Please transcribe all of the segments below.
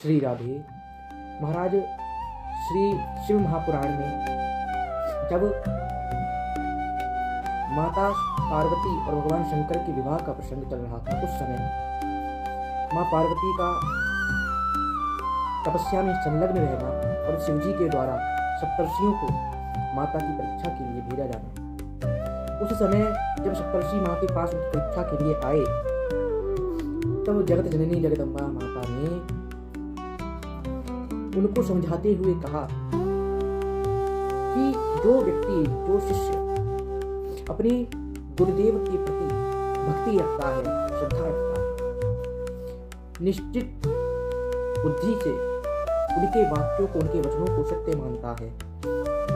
श्री राधे। महाराज श्री शिव महापुराण में जब माता पार्वती और भगवान शंकर के विवाह का प्रसंग चल रहा था, उस समय माँ पार्वती का तपस्या में संलग्न रहना और शिवजी के द्वारा सप्तर्षियों को माता की परीक्षा के लिए भेजा जाना। उस समय जब सप्तर्षि माँ के पास उनकी परीक्षा के लिए आए, तब जगत जननी जगदम्बा माता ने उनको समझाते हुए कहा कि जो व्यक्ति, जो शिष्य अपने गुरुदेव के प्रति भक्ति रखता है, श्रद्धा रखता है, निश्चित बुद्धि से उनके वाक्यों को, उनके वचनों को सत्य मानता है,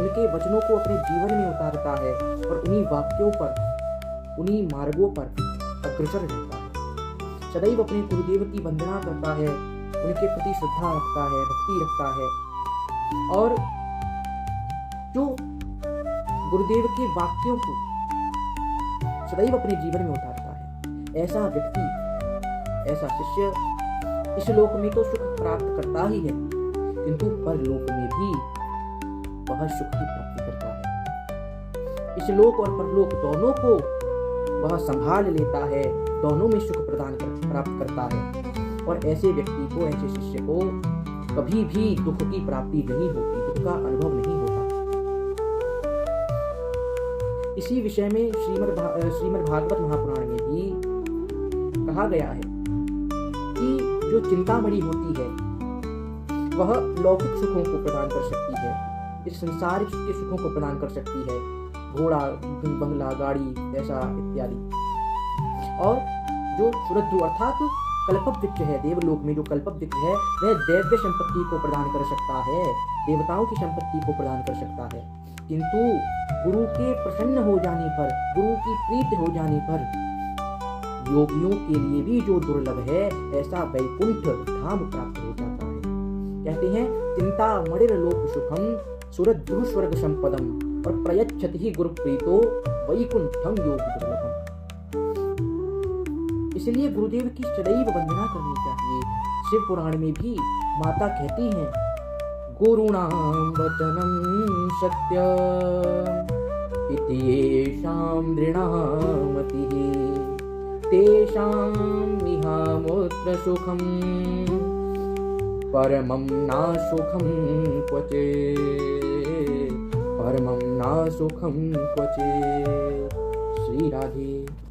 उनके वचनों को अपने जीवन में उतारता है और उन्हीं वाक्यों पर, उन्हीं मार्गों पर अग्रसर रहता है, सदैव अपने गुरुदेव की वंदना करता है, उनके प्रति श्रद्धा रखता है, भक्ति रखता है और जो गुरुदेव के वाक्यों को सदैव अपने जीवन में उतारता है, ऐसा व्यक्ति, ऐसा शिष्य इस लोक में तो सुख प्राप्त करता ही है, किंतु परलोक में भी वह सुख की प्राप्ति करता है। इस लोक और परलोक दोनों को वह संभाल लेता है, दोनों में सुख प्राप्त करता है और ऐसे व्यक्ति को, ऐसे शिष्य को कभी भी दुख की प्राप्ति नहीं होती, दुख का अनुभव नहीं होता। इसी विषय में श्रीमद् भागवत महापुराण में भी कहा गया है कि जो चिंतामणि होती है वह लौकिक सुखों को प्रदान कर सकती है, इस संसारिक के सुखों को प्रदान कर सकती है, घोड़ा, बंगला, गाड़ी, पैसा इत्यादि। और जो सुरज्जु अर्थात कल्पवृक्ष है, देवलोक में जो कल्पवृक्ष है वह दैव्य संपत्ति को प्रदान कर सकता है, देवताओं की संपत्ति को प्रदान कर सकता है, किंतु गुरु के प्रसन्न हो जाने पर, गुरु की प्रीति हो जाने पर योगियों के लिए भी जो दुर्लभ है, ऐसा वैकुंठ धाम प्राप्त हो जाता है। कहते हैं चिंता मणिर लोक सुखम सुरद्रु स्वर्ग संपदम और प्रयच्छति ही गुरु प्रीतो वैकुंठम योगी दुर्लभम। इसलिए गुरुदेव की सदैव वंदना करनी चाहिए। शिव पुराण में भी माता कहती हैं, गुरुणाम वचनम सत्यम इति येषां दृढां मतिः तेषां इहामुत्र सुखं परमं न सुखं क्वचित्, परमं न सुखं क्वचित्। श्री राधे।